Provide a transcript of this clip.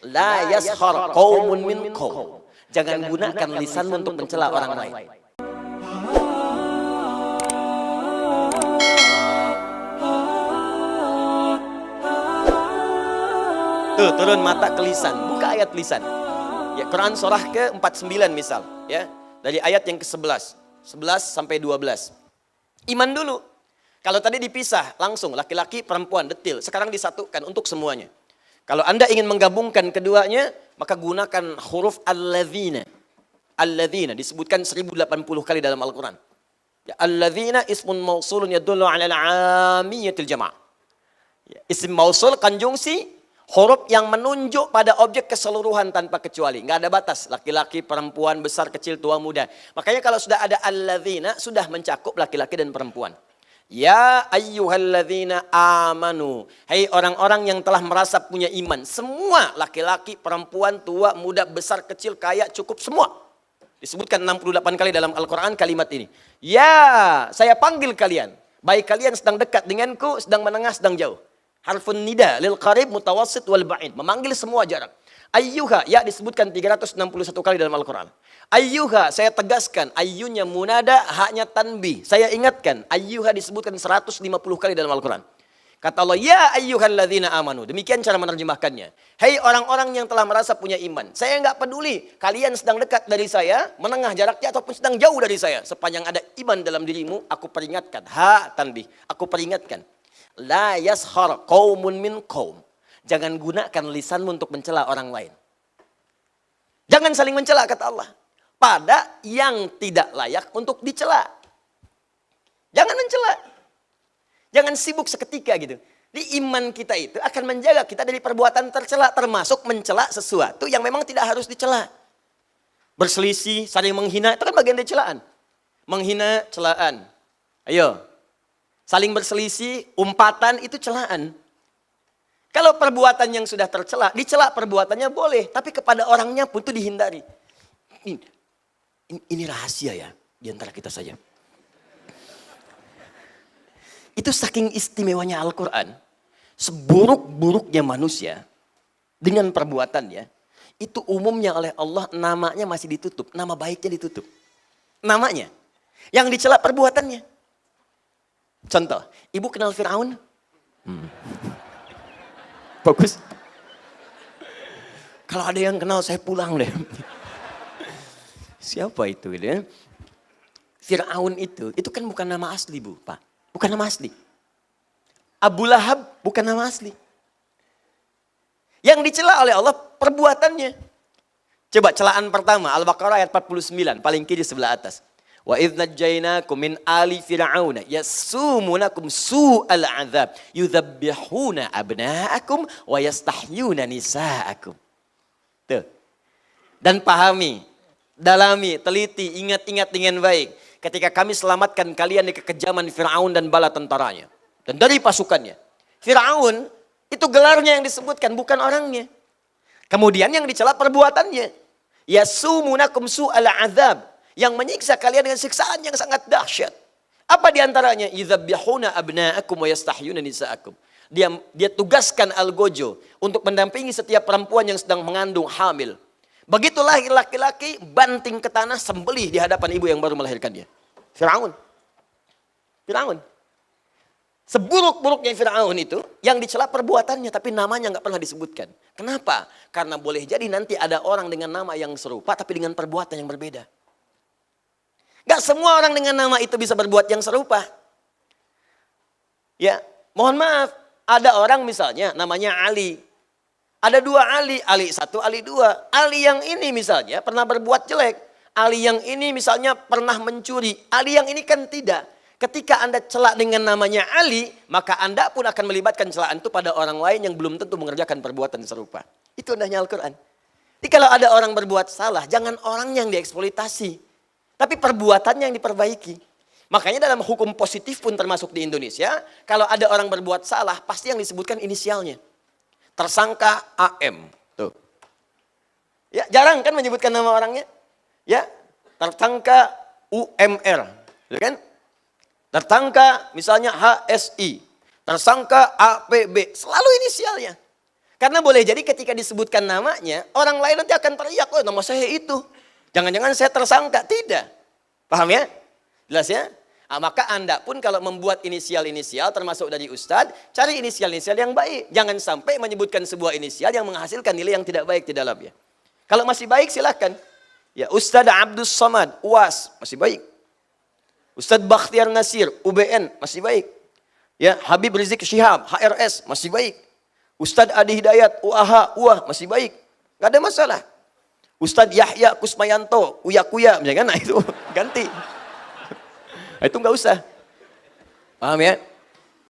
La yaskhar qaumun min qaum. Jangan gunakan lisanmu untuk mencela orang lain. Tuh, turun mata ke lisan, buka ayat lisan. Ya, Quran surah ke-49 misal, ya. Dari ayat yang ke-11, 11 sampai 12. Iman dulu. Kalau tadi dipisah langsung laki-laki, perempuan, detil. Sekarang disatukan untuk semuanya. Kalau Anda ingin menggabungkan keduanya, maka gunakan huruf alladzina. Alladzina disebutkan 1080 kali dalam Al-Quran. Ya, alladzina ismun mausulun yadullu ala al-'amiyatil jama'. Ya, isim mausul konjungsi huruf yang menunjuk pada objek keseluruhan tanpa kecuali. Nggak ada batas. Laki-laki, perempuan, besar, kecil, tua, muda. Makanya kalau sudah ada alladzina, sudah mencakup laki-laki dan perempuan. Ya ayyuhalladzina amanu. Hai orang-orang yang telah merasa punya iman. Semua laki-laki, perempuan, tua, muda, besar, kecil, kaya, cukup semua. Disebutkan 68 kali dalam Al-Quran kalimat ini. Ya, saya panggil kalian. Baik kalian sedang dekat denganku, sedang menengah, sedang jauh. Harfun nida lil qarib mutawassit wal ba'id. Memanggil semua jarak. Ayyuha, ya disebutkan 361 kali dalam Al-Quran. Ayyuha, saya tegaskan. Ayyunya munada, haknya tanbih. Saya ingatkan. Ayyuha disebutkan 150 kali dalam Al-Quran. Kata Allah, ya ayyuhalladzina amanu. Demikian cara menerjemahkannya. Hei orang-orang yang telah merasa punya iman. Saya enggak peduli. Kalian sedang dekat dari saya, menengah jaraknya ataupun sedang jauh dari saya. Sepanjang ada iman dalam dirimu, aku peringatkan. Ha tanbih, aku peringatkan. La yaskhar qaumun min qaum. Jangan gunakan lisanmu untuk mencela orang lain. Jangan saling mencela kata Allah. Pada yang tidak layak untuk dicela. Jangan mencela. Jangan sibuk seketika gitu. Di iman kita itu akan menjaga kita dari perbuatan tercela. Termasuk mencela sesuatu yang memang tidak harus dicela. Berselisih, saling menghina, itu kan bagian dari celaan. Menghina, celaan. Ayo. Saling berselisih, umpatan itu celaan. Kalau perbuatan yang sudah tercela, dicela perbuatannya boleh. Tapi kepada orangnya pun itu dihindari. Ini rahasia ya, di antara kita saja. Itu saking istimewanya Al-Quran. Seburuk-buruknya manusia, dengan perbuatannya, itu umumnya oleh Allah namanya masih ditutup. Nama baiknya ditutup. Namanya. Yang dicela perbuatannya. Contoh, ibu kenal Fir'aun? Bagus. Kalau ada yang kenal saya pulang deh. Siapa itu gitu ya? Fir'aun itu kan bukan nama asli Bu, Pak. Bukan nama asli. Abu Lahab bukan nama asli. Yang dicela oleh Allah perbuatannya. Coba celaan pertama, Al-Baqarah ayat 49, paling kiri sebelah atas. Wa idz najjaynakum min ali fir'auna yasumunakum su'al 'adzab yudzabbihuna abna'akum wa yastahyuna nisa'akum. Tuh. Dan pahami, dalami, teliti, ingat-ingat dengan baik. Ketika kami selamatkan kalian dari kekejaman Fir'aun dan bala tentaranya. Dan dari pasukannya. Fir'aun itu gelarnya yang disebutkan, bukan orangnya. Kemudian yang dicela perbuatannya. Yasumunakum su'al 'adzab. Yang menyiksa kalian dengan siksaan yang sangat dahsyat. Apa diantaranya? Yudzabbihuna abna'akum wa yastahyuna nisa'akum. Dia tugaskan algojo untuk mendampingi setiap perempuan yang sedang mengandung hamil. Begitu lahir laki-laki, banting ke tanah, sembelih di hadapan ibu yang baru melahirkan dia. Fir'aun. Fir'aun. Seburuk-buruknya Fir'aun itu, yang dicela perbuatannya, tapi namanya nggak pernah disebutkan. Kenapa? Karena boleh jadi nanti ada orang dengan nama yang serupa, tapi dengan perbuatan yang berbeda. Gak semua orang dengan nama itu bisa berbuat yang serupa. Ya, mohon maaf. Ada orang misalnya namanya Ali. Ada dua Ali. Ali satu, Ali dua. Ali yang ini misalnya pernah berbuat jelek. Ali yang ini misalnya pernah mencuri. Ali yang ini kan tidak. Ketika Anda celak dengan namanya Ali, maka Anda pun akan melibatkan celaan itu pada orang lain yang belum tentu mengerjakan perbuatan serupa. Itu indahnya Al-Quran. Jadi kalau ada orang berbuat salah, jangan orang yang dieksploitasi. Tapi perbuatannya yang diperbaiki. Makanya dalam hukum positif pun termasuk di Indonesia, kalau ada orang berbuat salah, pasti yang disebutkan inisialnya. Tersangka AM. Tuh. Ya, jarang kan menyebutkan nama orangnya? Ya, tersangka UMR. Ya kan? Tersangka misalnya HSI. Tersangka APB. Selalu inisialnya. Karena boleh jadi ketika disebutkan namanya, orang lain nanti akan teriak, oh nama saya itu. Jangan-jangan saya tersangka. Tidak. Paham ya? Jelas ya? Nah, maka Anda pun kalau membuat inisial-inisial termasuk dari Ustadz, cari inisial-inisial yang baik. Jangan sampai menyebutkan sebuah inisial yang menghasilkan nilai yang tidak baik di dalamnya. Kalau masih baik silahkan. Ya, Ustadz Abdus Somad, UAS, masih baik. Ustadz Bakhtiar Nasir, UBN, masih baik. Ya, Habib Rizik Syihab, HRS, masih baik. Ustadz Adi Hidayat, UAH, UAH, masih baik. Gak ada masalah. Ustadz Yahya Kusmayanto, Uya-Kuya, misalkan, nah itu ganti. Nah, itu nggak usah. Paham ya?